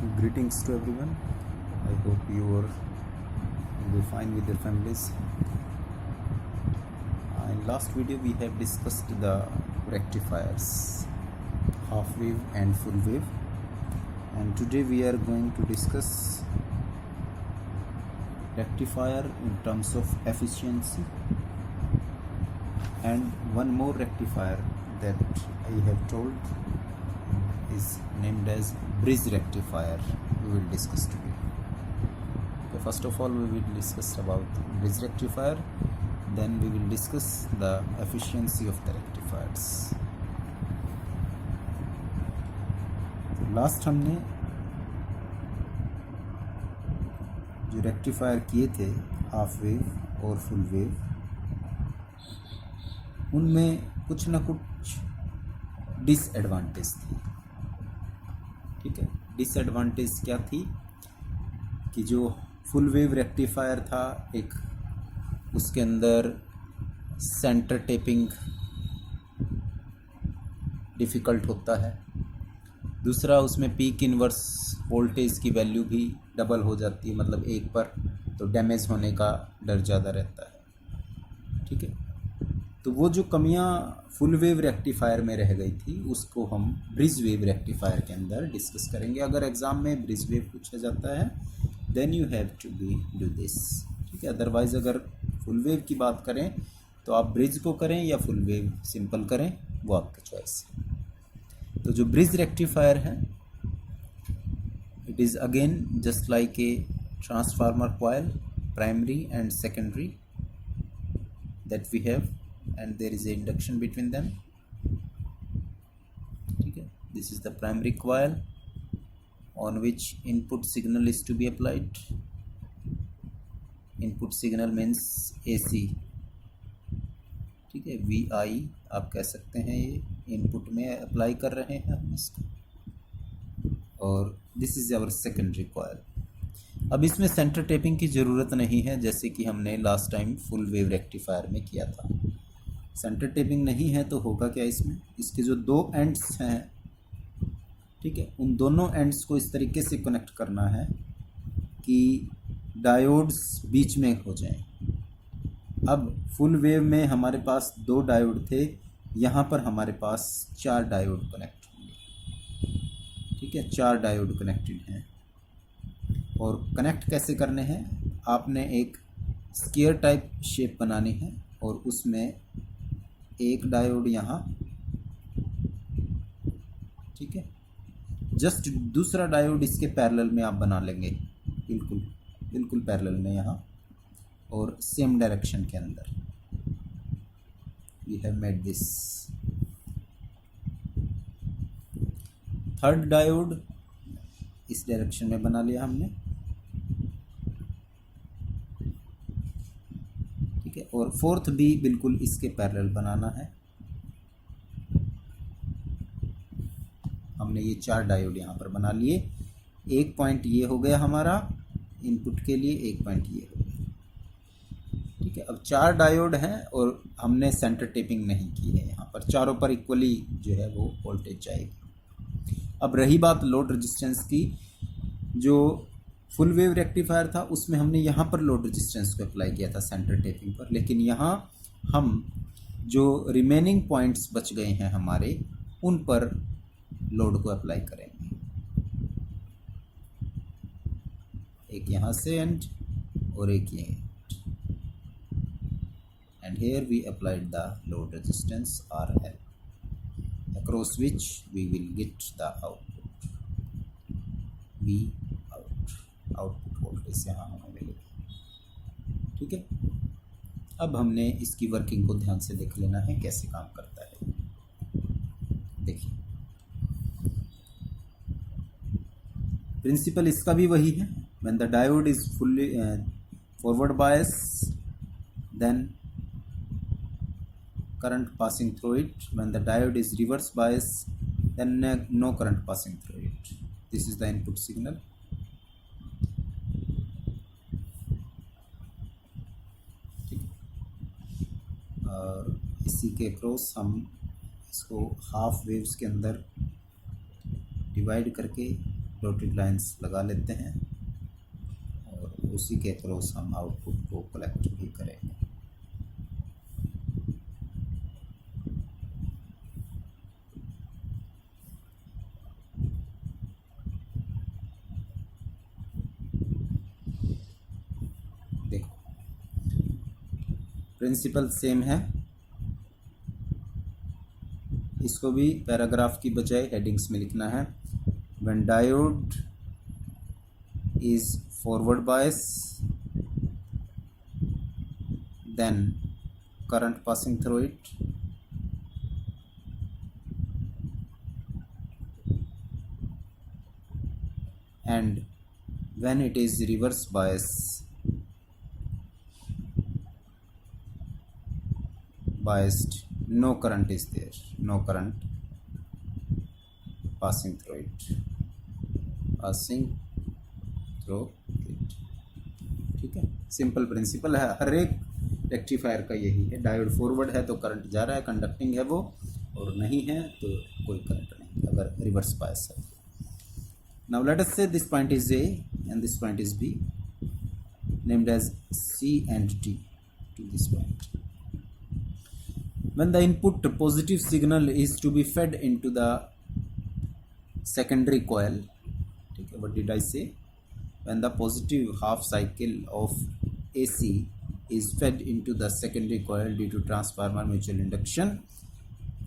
Greetings to everyone. I hope you are will be fine with your families. In last video we have discussed the rectifiers, half wave and full wave, and today we are going to discuss rectifier in terms of efficiency and one more rectifier that I have told is named as bridge rectifier. We will discuss today. Okay, first of all we will discuss about bridge rectifier, then we will discuss the efficiency of the rectifiers. तो last हमने जो rectifier किए थे half wave और full wave, उनमें कुछ ना कुछ डिसएडवांटेज थी. ठीक है, डिसएडवांटेज क्या थी कि जो फुल वेव रेक्टिफायर था, एक उसके अंदर सेंटर टेपिंग डिफ़िकल्ट होता है. दूसरा, उसमें पीक इनवर्स वोल्टेज की वैल्यू भी डबल हो जाती है, मतलब एक पर, तो डैमेज होने का डर ज़्यादा रहता है. ठीक है, तो वो जो कमियां फुल वेव रेक्टिफायर में रह गई थी उसको हम ब्रिज वेव रेक्टिफायर के अंदर डिस्कस करेंगे. अगर एग्ज़ाम में ब्रिज वेव पूछा जाता है then you have to be do this. ठीक है, अदरवाइज़ अगर फुल वेव की बात करें तो आप ब्रिज को करें या फुल वेव सिंपल करें, वो आपकी चॉइस है. तो जो ब्रिज रेक्टिफायर है, it is again just like a transformer coil, primary and secondary that we have, and there is a induction between them. Okay, this is the primary coil on which input signal is to be applied. Input signal means AC. ठीक है, VI आप कह सकते हैं, ये input में apply कर रहे हैं हम इसको. और this is our secondary coil. अब इसमें सेंटर टेपिंग की ज़रूरत नहीं है, जैसे कि हमने last time full wave rectifier में किया था. सेंटर टेपिंग नहीं है तो होगा क्या, इसमें इसके जो दो एंड्स हैं, ठीक है, उन दोनों एंड्स को इस तरीके से कनेक्ट करना है कि डायोड्स बीच में हो जाएं. अब फुल वेव में हमारे पास 2 डायोड थे, यहाँ पर हमारे पास 4 डायोड कनेक्ट होंगे. ठीक है, 4 डायोड कनेक्टेड हैं. और कनेक्ट कैसे करने हैं, आपने एक स्क्वायर टाइप शेप बनानी है और उसमें एक डायोड यहाँ, ठीक है, जस्ट दूसरा डायोड इसके पैरेलल में आप बना लेंगे, बिल्कुल पैरेलल में यहाँ, और सेम डायरेक्शन के अंदर. We have made this. Third diode इस डायरेक्शन में बना लिया हमने. ठीक है, और फोर्थ भी बिल्कुल इसके पैरेलल बनाना है. हमने ये 4 डायोड यहाँ पर बना लिए. एक पॉइंट ये हो गया हमारा इनपुट के लिए, एक पॉइंट ये हो गया. ठीक है, अब 4 डायोड हैं और हमने सेंटर टेपिंग नहीं की है. यहाँ पर चारों पर इक्वली जो है वो वोल्टेज जाएगी. अब रही बात लोड रेजिस्टेंस की, जो फुल वेव रेक्टिफायर था उसमें हमने यहाँ पर लोड रेजिस्टेंस को अप्लाई किया था सेंटर टेपिंग पर, लेकिन यहाँ हम जो रिमेनिंग पॉइंट्स बच गए हैं हमारे, उन पर लोड को अप्लाई करेंगे. एक यहाँ से एंड और एक ये end, and here we applied the load resistance RL across which we will get the output V output voltage यहाँ हमें मिलेगा. ठीक है, अब हमने इसकी वर्किंग को ध्यान से देख लेना है कैसे काम करता है. देखिए, प्रिंसिपल इसका भी वही है. When the diode is fully forward bias, then current passing through it. When the diode is reverse bias, then no current passing through it. This is the input signal. और इसी के क्रॉस हम इसको half waves के अंदर divide करके dotted lines लगा लेते हैं और उसी के अक्रॉस हम आउटपुट को कलेक्ट भी करेंगे। देखो प्रिंसिपल सेम है, इसको भी पैराग्राफ की बजाय हेडिंग्स में लिखना है। When diode is forward bias then current passing through it, and when it is reverse biased no current is there, no current passing through it, ठीक है। सिंपल प्रिंसिपल है, हर एक रेक्टिफायर का यही है। डायोड फॉरवर्ड है तो करंट जा रहा है, कंडक्टिंग है वो, और नहीं है तो कोई करंट नहीं, अगर रिवर्स बायस है। Now let us say this point is A and this point is B, named as C and D to this point. When the input positive signal is to be fed into the secondary coil, what did I say? When the positive half cycle of AC is fed into the secondary coil due to transformer mutual induction,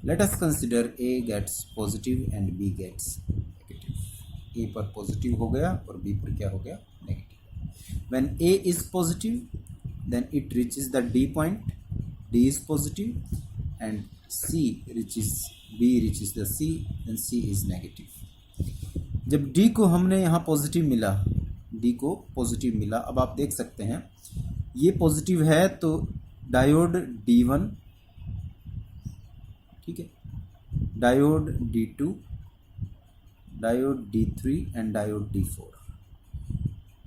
let us consider A gets positive and B gets negative. A पर positive हो गया और B पर क्या हो गया, negative. When A is positive, then it reaches the D point, D is positive, and B reaches the C, then C is negative। जब D को हमने यहाँ पॉजिटिव मिला, D को पॉजिटिव मिला, अब आप देख सकते हैं ये पॉजिटिव है तो डायोड D1, ठीक है, diode D2, diode D3 and diode D4।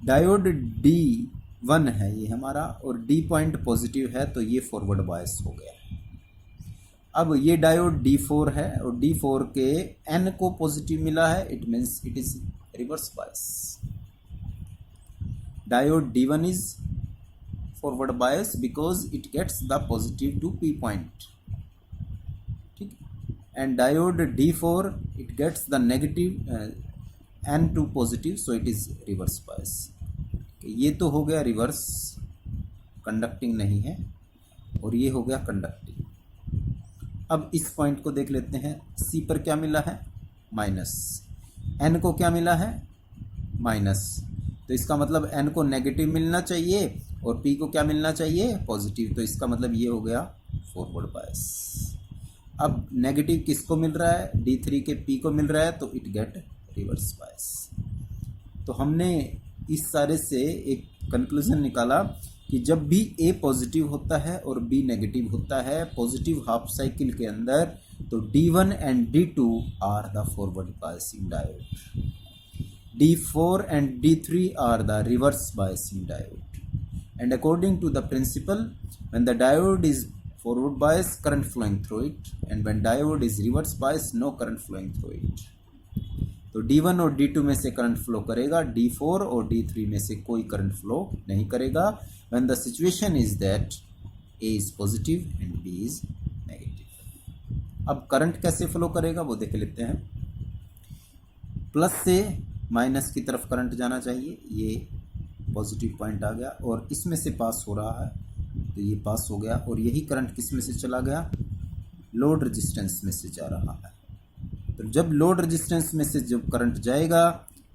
Diode D1 है ये हमारा और D पॉइंट पॉजिटिव है तो ये फॉरवर्ड बायस हो गया। अब ये डायोड D4 है और D4 के N को पॉजिटिव मिला है, it means it is reverse bias. Diode D1 is forward bias because it gets the positive to P point, and diode D4 it gets the negative N to positive, so it is reverse bias। ये तो हो गया reverse, conducting नहीं है, और ये हो गया कंडक्टिंग। अब इस पॉइंट को देख लेते हैं, C पर क्या मिला है, माइनस, N को क्या मिला है, माइनस, तो इसका मतलब N को नेगेटिव मिलना चाहिए और P को क्या मिलना चाहिए, पॉजिटिव, तो इसका मतलब ये हो गया फॉरवर्ड बायस। अब नेगेटिव किसको मिल रहा है, D3 के P को मिल रहा है, तो इट गेट रिवर्स बायस। तो हमने इस सारे से एक कंक्लूजन निकाला कि जब भी A पॉजिटिव होता है और B नेगेटिव होता है पॉजिटिव हाफ साइकिल के अंदर, तो D1 and D2 are the forward biasing diode, D4 and D3 are the reverse biasing diode, and according to the principle when the diode is forward bias, current flowing through it, and when diode is reverse bias, no current flowing through it। तो D1 और D2 में से current flow करेगा, D4 और D3 में से कोई current flow नहीं करेगा। when the situation is that A is positive and B is negative। अब करंट कैसे फ्लो करेगा वो देख लेते हैं। प्लस से माइनस की तरफ करंट जाना चाहिए, ये पॉजिटिव पॉइंट आ गया और इसमें से पास हो रहा है, तो ये पास हो गया, और यही करंट किस में से चला गया, लोड रेजिस्टेंस में से जा रहा है। तो जब लोड रेजिस्टेंस में से जब करंट जाएगा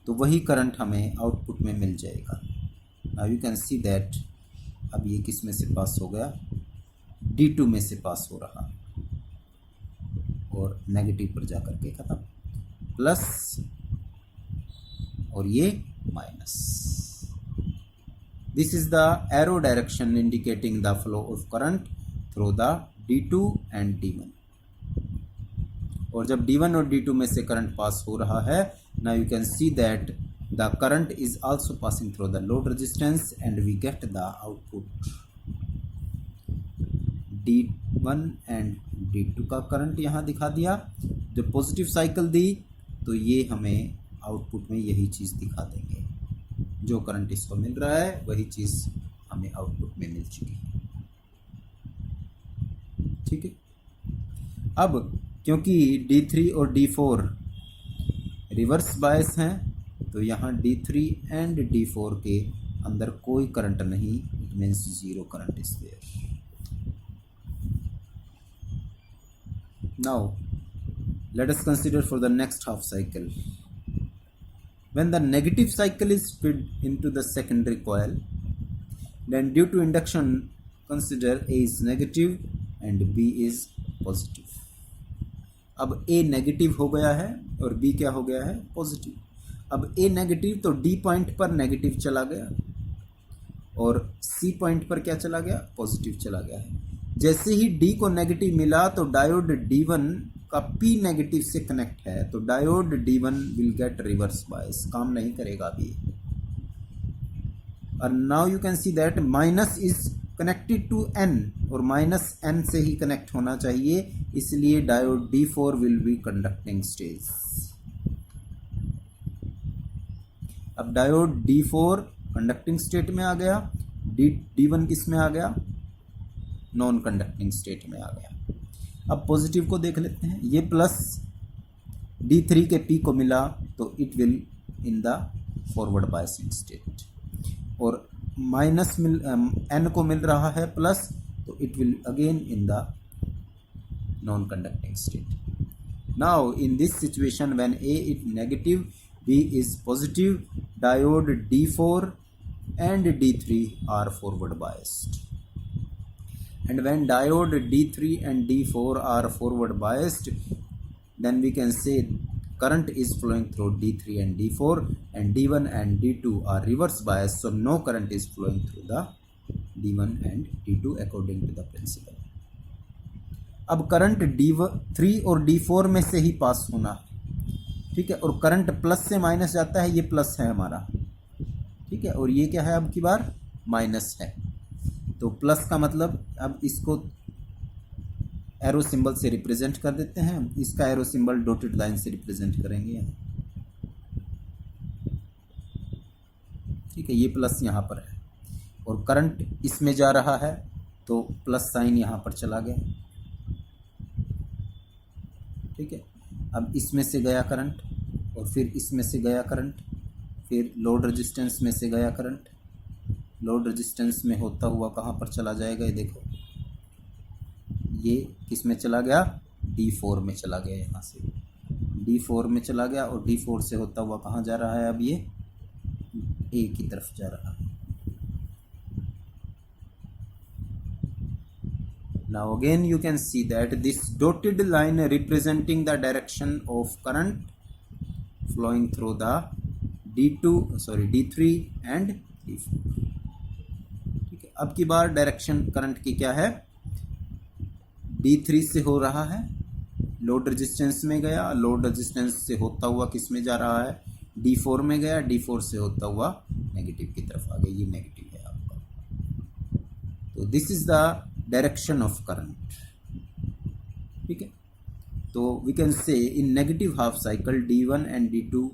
तो वही करंट हमें आउटपुट में मिल जाएगा। Now you can see that अब ये किस में से पास हो गया, D2 में से पास हो रहा और नेगेटिव पर जाकर के खत्म, प्लस और ये minus. This is the arrow direction indicating the flow of current through the D2 and D1। और जब D1 और D2 में से करंट पास हो रहा है, now you can see that the current is also passing through the load resistance and we get the output D1 and D2 का current यहाँ दिखा दिया। जब पॉजिटिव साइकिल दी तो ये हमें आउटपुट में यही चीज़ दिखा देंगे, जो करंट इसको मिल रहा है वही चीज़ हमें आउटपुट में मिल चुकी है। ठीक है, अब क्योंकि D3 और D4 रिवर्स बायस हैं तो यहाँ D3 एंड D4 के अंदर कोई करंट नहीं, it means zero current is there. Now let us consider for the next half cycle. When the negative cycle is fed into the secondary coil, then due to induction consider A is negative and B is positive. अब A negative हो गया है और B क्या हो गया है, positive. अब A नेगेटिव तो D पॉइंट पर नेगेटिव चला गया और C पॉइंट पर क्या चला गया, पॉजिटिव चला गया है। जैसे ही D को नेगेटिव मिला तो डायोड D1 का P नेगेटिव से कनेक्ट है, तो diode D1 will get reverse bias, काम नहीं करेगा अभी। और now you can see that minus is connected to N और माइनस N से ही कनेक्ट होना चाहिए, इसलिए diode D4 will be conducting stage. अब डायोड D4 कंडक्टिंग स्टेट में आ गया, D1 किस में आ गया, नॉन कंडक्टिंग स्टेट में आ गया। अब पॉजिटिव को देख लेते हैं, ये प्लस D3 के P को मिला तो it will in the forward biasing state, और माइनस N को मिल रहा है प्लस, तो it will again in the non conducting state. Now in this situation when A is negative, B is positive, diode D4 and D3 are forward biased. And when diode D3 and D4 are forward biased, then we can say current is flowing through D3 and D4, and D1 and D2 are reverse biased, so no current is flowing through the D1 and D2 according to the principle. अब current D3 और D4 में से ही पास होना है, ठीक है, और current plus से माइनस जाता है, ये प्लस है हमारा, ठीक है, और ये क्या है, अब की बार माइनस है। तो प्लस का मतलब, अब इसको एरो सिंबल से रिप्रेजेंट कर देते हैं, इसका एरो सिंबल डॉटेड लाइन से रिप्रेजेंट करेंगे यहाँ, ठीक है, ये प्लस यहाँ पर है और करंट इसमें जा रहा है तो प्लस साइन यहाँ पर चला गया, ठीक है। अब इसमें से गया करंट और फिर इसमें से गया करंट, फिर लोड रेजिस्टेंस में से गया करंट, लोड रेजिस्टेंस में होता हुआ कहाँ पर चला जाएगा, ये देखो, ये किस में चला गया, D4 में चला गया, यहाँ से D4 में चला गया और D4 से होता हुआ कहाँ जा रहा है, अब ये A की तरफ जा रहा है। Now again you can see that this dotted line representing the direction of current flowing through the D3 and D4। अब की बार डायरेक्शन करंट की क्या है, D3 से हो रहा है, लोड रेजिस्टेंस में गया, लोड रेजिस्टेंस से होता हुआ किस में जा रहा है, D4 में गया, D4 से होता हुआ नेगेटिव की तरफ आ गया, ये नेगेटिव है आपका। तो this is the direction of current, ठीक है। तो we can say in negative half cycle D1 and D2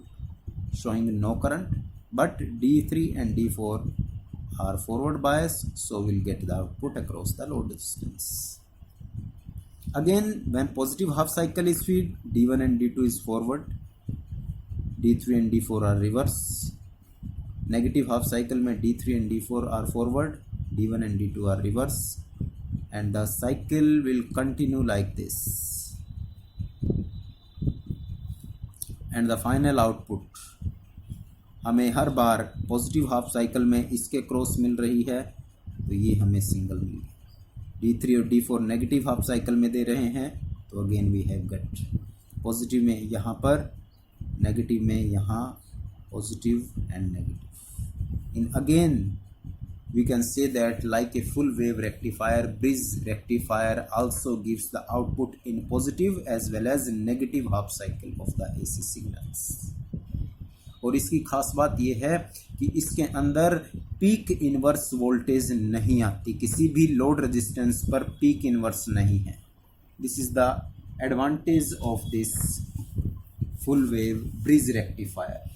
showing no current, but D3 and D4 are forward biased, so we'll get the output across the load resistance. Again, when positive half cycle is fed, D1 and D2 is forward, D3 and D4 are reverse. Negative half cycle में D3 and D4 are forward, D1 and D2 are reverse, and the cycle will continue like this. And the final output, हमें हर बार positive half cycle में इसके cross मिल रही है, तो ये हमें single मिली। D3 और D4 नेगेटिव हाफ साइकिल में दे रहे हैं, तो again we have get positive में यहाँ पर, नेगेटिव में यहाँ, positive and negative. In again we can say that like a full wave rectifier, bridge rectifier also gives the output in positive as well as negative half cycle of the AC signals। और इसकी खास बात यह है कि इसके अंदर peak inverse voltage नहीं आती, किसी भी लोड रेजिस्टेंस पर पीक इनवर्स नहीं है। This is the advantage of this full wave bridge rectifier.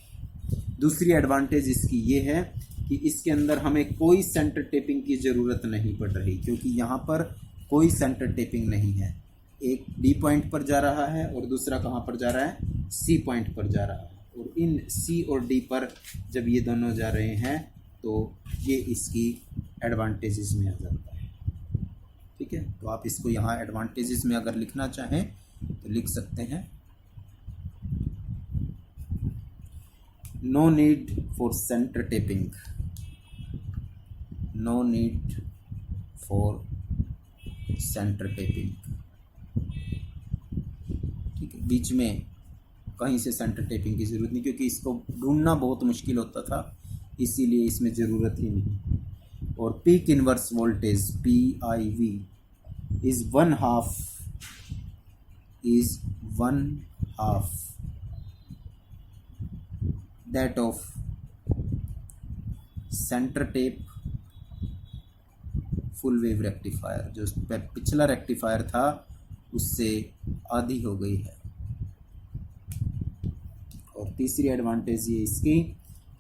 दूसरी एडवांटेज इसकी ये है कि इसके अंदर हमें कोई सेंटर टेपिंग की ज़रूरत नहीं पड़ रही, क्योंकि यहाँ पर कोई सेंटर टेपिंग नहीं है। एक डी पॉइंट पर जा रहा है और दूसरा कहाँ पर जा रहा है, सी पॉइंट पर जा रहा है, और इन सी और डी पर जब ये दोनों जा रहे हैं तो ये इसकी एडवांटेजेस में आ जाता है। ठीक है, तो आप इसको यहाँ एडवांटेजेस में अगर लिखना चाहें तो लिख सकते हैं, no need for centre tapping, no need for centre tapping. ठीक है, बीच में कहीं से सेंटर टेपिंग की ज़रूरत नहीं, क्योंकि इसको ढूंढना बहुत मुश्किल होता था, इसीलिए इसमें ज़रूरत ही नहीं। और peak inverse voltage PIV is one half that of centre tap full wave rectifier. जो पिछला रेक्टिफायर था उससे आधी हो गई है। और तीसरी एडवांटेज ये इसकी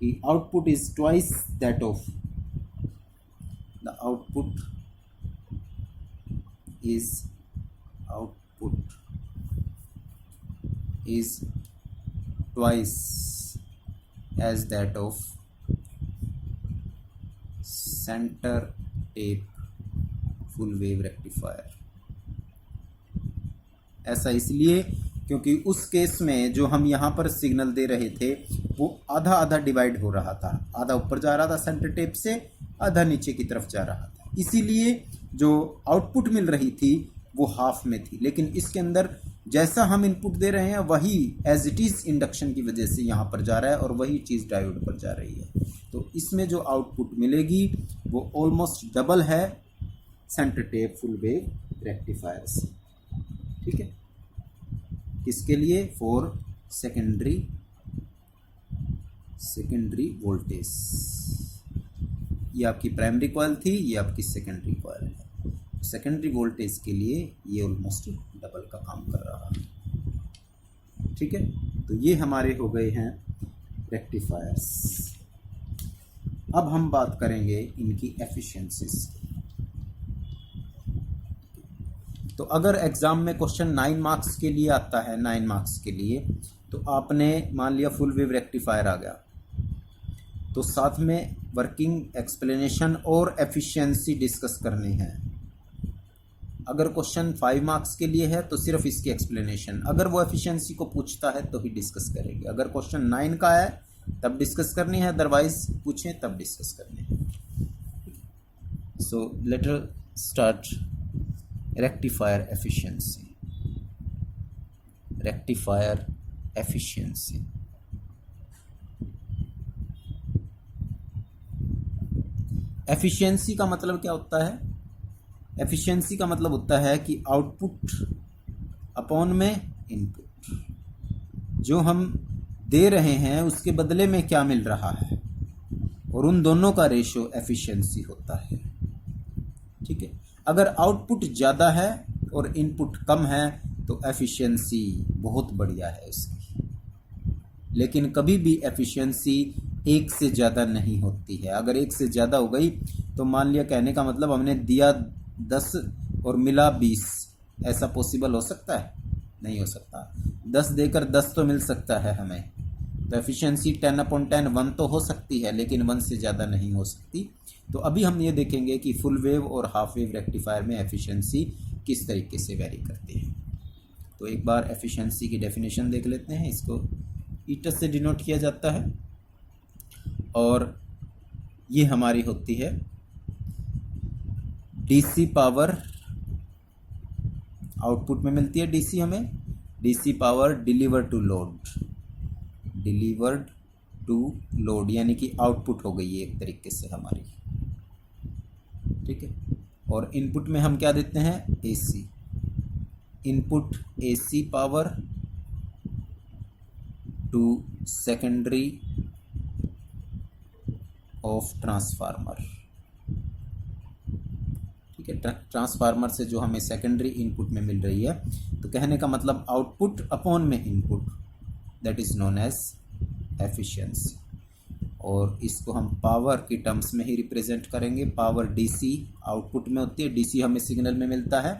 कि output is twice that of, the output is twice as that of center tape full wave rectifier। ऐसा इसलिए क्योंकि उस केस में जो हम यहाँ पर सिग्नल दे रहे थे वो आधा आधा डिवाइड हो रहा था, आधा ऊपर जा रहा था सेंटर टेप से, आधा नीचे की तरफ जा रहा था, इसीलिए जो आउटपुट मिल रही थी वो हाफ में थी। लेकिन इसके अंदर जैसा हम इनपुट दे रहे हैं वही एज इट इज़ इंडक्शन की वजह से यहाँ पर जा रहा है और वही चीज़ डायोड पर जा रही है, तो इसमें जो आउटपुट मिलेगी वो ऑलमोस्ट डबल है centre tap full wave rectifier से। ठीक है, किसके लिए, फॉर सेकेंडरी वोल्टेज। ये आपकी प्राइमरी कॉइल थी, ये आपकी सेकेंडरी कॉइल है। सेकेंडरी वोल्टेज के लिए ये ऑलमोस्ट डबल का काम कर रहा है। ठीक है, तो ये हमारे हो गए हैं रेक्टिफायर्स। अब हम बात करेंगे इनकी एफिशिएंसीज। तो अगर एग्ज़ाम में क्वेश्चन 9 मार्क्स के लिए आता है, 9 मार्क्स के लिए, तो आपने मान लिया फुल वेव रेक्टिफायर आ गया, तो साथ में वर्किंग एक्सप्लेनेशन और एफिशिएंसी डिस्कस करनी है। अगर क्वेश्चन 5 मार्क्स के लिए है तो सिर्फ इसकी एक्सप्लेनेशन, अगर वो एफिशिएंसी को पूछता है तो ही डिस्कस करेंगे। अगर क्वेश्चन 9 का है तब डिस्कस करनी है, अदरवाइज पूछें तब डिस्कस करनी है। So let us start rectifier efficiency. Rectifier efficiency, efficiency का मतलब क्या होता है? एफिशिएंसी का मतलब होता है कि आउटपुट अपॉन में इनपुट, जो हम दे रहे हैं उसके बदले में क्या मिल रहा है, और उन दोनों का रेशियो एफिशिएंसी होता है। ठीक है, अगर आउटपुट ज़्यादा है और इनपुट कम है तो एफिशिएंसी बहुत बढ़िया है इसकी, लेकिन कभी भी एफिशिएंसी 1 से ज़्यादा नहीं होती है। अगर 1 से ज़्यादा हो गई तो मान लिया, कहने का मतलब हमने दिया 10 और मिला 20, ऐसा पॉसिबल हो सकता है? नहीं हो सकता। 10 देकर 10 तो मिल सकता है हमें, तो एफिशिएंसी 10/10 1 तो हो सकती है, लेकिन 1 से ज़्यादा नहीं हो सकती। तो अभी हम ये देखेंगे कि फुल वेव और हाफ वेव रेक्टिफायर में एफिशिएंसी किस तरीके से वेरी करती है। तो एक बार एफिशिएंसी की डेफिनेशन देख लेते हैं। इसको ईटस से डिनोट किया जाता है और ये हमारी होती है डीसी पावर, आउटपुट में मिलती है डीसी हमें, DC power delivered to load, यानी कि आउटपुट हो गई है एक तरीके से हमारी। ठीक है, और इनपुट में हम क्या देते हैं? AC, input AC power to secondary of transformer. ठीक है, ट्रांसफार्मर से जो हमें सेकेंडरी इनपुट में मिल रही है, तो कहने का मतलब आउटपुट अपॉन में input, that is known as efficiency. और इसको हम पावर की टर्म्स में ही रिप्रेजेंट करेंगे। पावर डीसी आउटपुट में होती है, डीसी हमें सिग्नल में मिलता है,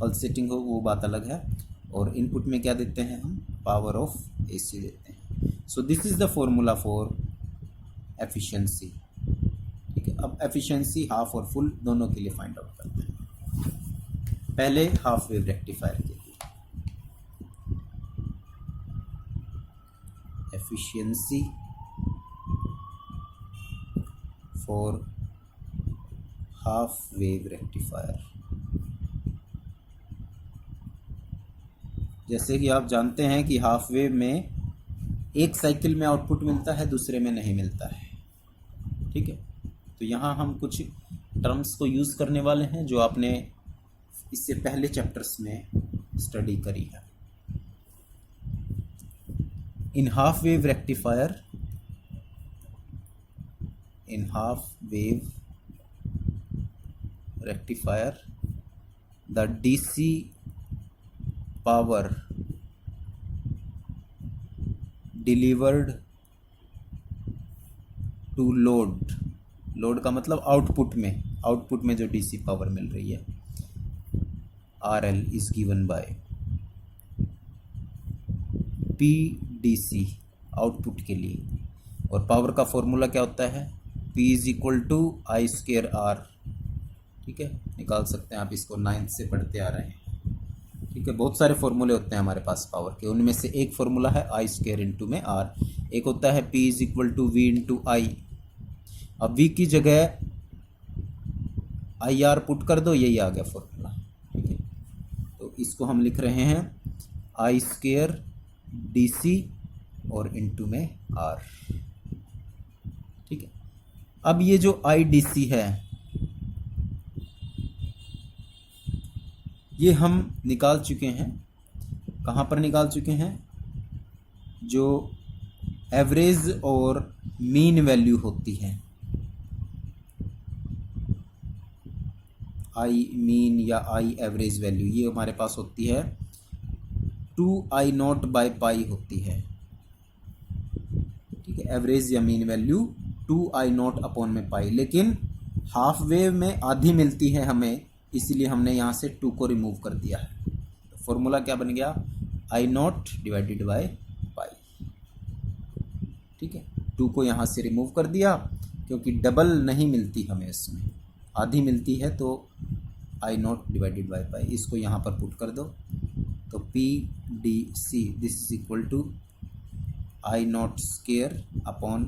पल्सेटिंग हो वो बात अलग है। और इनपुट में क्या देते हैं हम, पावर ऑफ एसी देते हैं। सो this is the formula for efficiency. ठीक है, अब एफिशिएंसी हाफ और फुल दोनों के लिए फाइंड आउट करते हैं। पहले हाफ वेव रेक्टिफायर के लिए efficiency for half wave rectifier. जैसे कि आप जानते हैं कि हाफ वेव में एक साइकिल में आउटपुट मिलता है, दूसरे में नहीं मिलता है। ठीक है, तो यहाँ हम कुछ टर्म्स को यूज़ करने वाले हैं जो आपने इससे पहले चैप्टर्स में स्टडी करी है। In half wave rectifier, in half wave rectifier, the DC power delivered to load का मतलब आउटपुट में जो DC पावर मिल रही है, RL is given by PDC output के लिए। और पावर का फॉर्मूला क्या होता है, P is equal to I square R. ठीक है, निकाल सकते हैं आप, इसको 9th से पढ़ते आ रहे हैं। ठीक है, बहुत सारे फॉर्मूले होते हैं हमारे पास पावर के, उनमें से एक फॉर्मूला है आई स्क्वेयर इंटू में आर, एक होता है P is equal to V into I. अब V की जगह आई आर पुट कर दो, यही आ गया फॉर्मूला। ठीक है, तो इसको हम लिख रहे हैं आई स्क्वेयर डी सी और इंटू में आर। ठीक है, अब ये जो आई डी सी है ये हम निकाल चुके हैं। कहाँ पर निकाल चुके हैं, जो एवरेज और मीन वैल्यू होती है, आई मीन या आई एवरेज वैल्यू, ये हमारे पास होती है 2I0 बाई पाई होती है। ठीक है, एवरेज या मीन वैल्यू 2I0 अपॉन में पाई, लेकिन हाफ वेव में आधी मिलती है हमें, इसीलिए हमने यहाँ से 2 को रिमूव कर दिया है। फॉर्मूला क्या बन गया, I0 डिवाइडेड बाय पाई। ठीक है, 2 को यहाँ से रिमूव कर दिया क्योंकि डबल नहीं मिलती हमें, इसमें आधी मिलती है, तो I0 डिवाइडेड बाय पाई, इसको यहाँ पर पुट कर दो, तो P D C this is equal to I0 square upon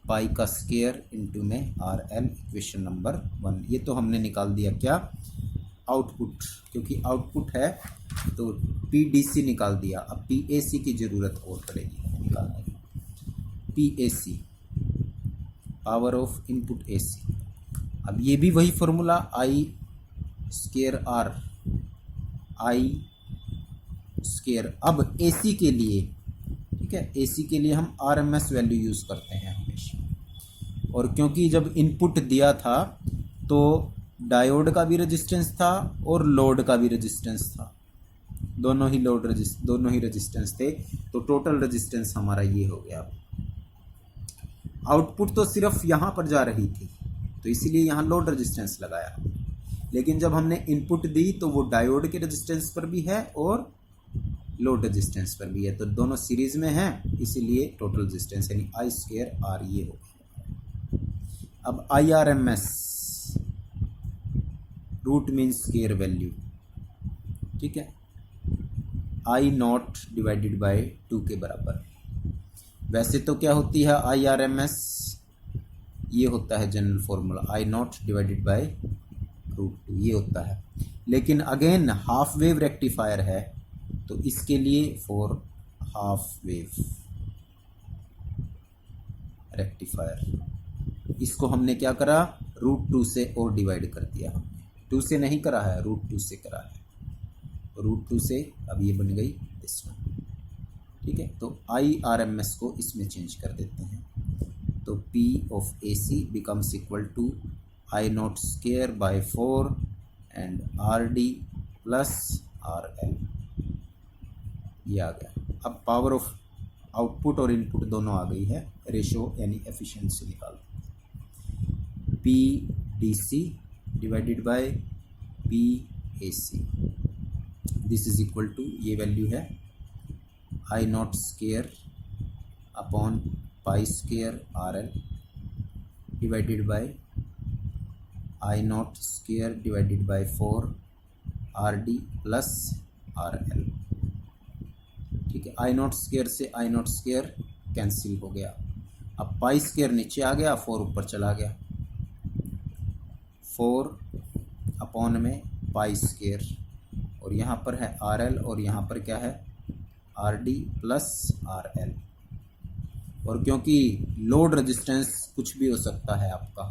pi का स्केयर इंटू में आर एल, इक्वेशन नंबर 1। ये तो हमने निकाल दिया क्या, आउटपुट, क्योंकि आउटपुट है तो पी डी सी निकाल दिया। अब पी ए सी की ज़रूरत और पड़ेगी निकालने की, P A C power of input A C. अब ये भी वही formula I square R, I square. अब ए सी के लिए, ठीक है, एसी के लिए हम आरएमएस वैल्यू यूज़ करते हैं हमेशा। और क्योंकि जब इनपुट दिया था तो डायोड का भी रेजिस्टेंस था और लोड का भी रेजिस्टेंस था, दोनों ही रेजिस्टेंस थे, तो टोटल रेजिस्टेंस हमारा ये हो गया। आउटपुट तो सिर्फ यहाँ पर जा रही थी तो इसीलिए यहाँ लोड रेजिस्टेंस लगाया, लेकिन जब हमने इनपुट दी तो वो डायोड के रेजिस्टेंस पर भी है और लोड रेजिस्टेंस पर भी है, तो दोनों सीरीज में हैं, इसीलिए टोटल रेजिस्टेंस यानी आई स्क्वायर आर ये हो गया। अब I R M S, root mean square value, ठीक है, I0 डिवाइडेड बाय 2 के बराबर। वैसे तो क्या होती है आई आर एम एस, ये होता है general formula I0 divided by √2, ये होता है। लेकिन अगेन हाफ वेव रेक्टिफायर है तो इसके लिए फॉर हाफ वेव रेक्टिफायर इसको हमने क्या करा, √2 से और डिवाइड कर दिया। हमने 2 से नहीं करा है, √2 से करा है, √2 से अब ये बन गई दिस वन। ठीक है, तो IRMS को इसमें चेंज कर देते हैं, तो P of AC becomes equal to I0 square by 4 and RD plus RL, ये आ गया। अब पावर ऑफ आउटपुट और इनपुट दोनों आ गई है, रेशो यानी एफिशिएंसी निकाल। P D C divided by P A C, this is equal to, ये वैल्यू है I not square upon pi square R L divided by I not square divided by 4 R D plus R L. ठीक है, I not square से आई not square cancel हो गया, अब pi square नीचे आ गया, 4 ऊपर चला गया, 4 अपॉन में पाई स्केयर, और यहाँ पर है आर एल और यहाँ पर क्या है are D plus R L. और क्योंकि लोड रेजिस्टेंस कुछ भी हो सकता है आपका,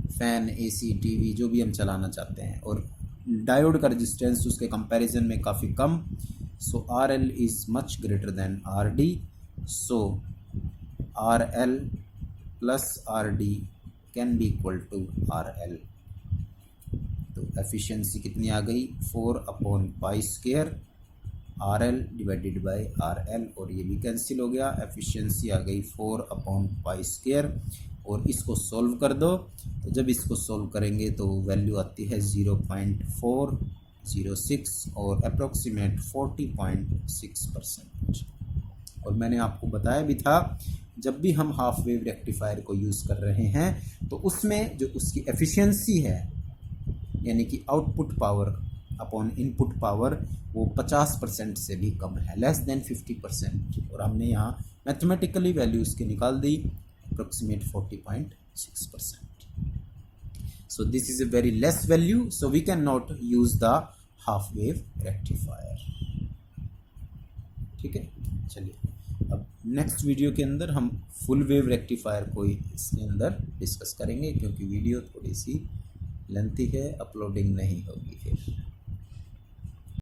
फैन, एसी, टीवी जो भी हम चलाना चाहते हैं, और डायोड का रेजिस्टेंस उसके कंपैरिजन में काफ़ी कम, so R L is much greater than R D, so R L plus R D can be equal to R L. तो एफिशिएंसी कितनी आ गई, 4 upon pi square R L divided by R L, और ये भी cancel हो गया, efficiency आ गई 4 अपॉन पाई स्केयर। और इसको सॉल्व कर दो, तो जब इसको सॉल्व करेंगे तो वैल्यू आती है 0.406 और अप्रोक्सीमेट 40.6%। और मैंने आपको बताया भी था, जब भी हम हाफ वेव रेक्टिफायर को यूज़ कर रहे हैं तो उसमें जो उसकी एफिशिएंसी है, यानी कि output power upon input power, वो 50% से भी कम है, लेस देन 50%। और हमने यहाँ मैथमेटिकली वैल्यू इसकी निकाल दी, approximate 40.6%। So this is a very less value, so we can not use the half wave rectifier. ठीक है, चलिए अब नेक्स्ट वीडियो के अंदर हम फुल वेव रेक्टिफायर को इसके अंदर डिस्कस करेंगे, क्योंकि वीडियो थोड़ी सी लेंथी है, अपलोडिंग नहीं होगी फिर।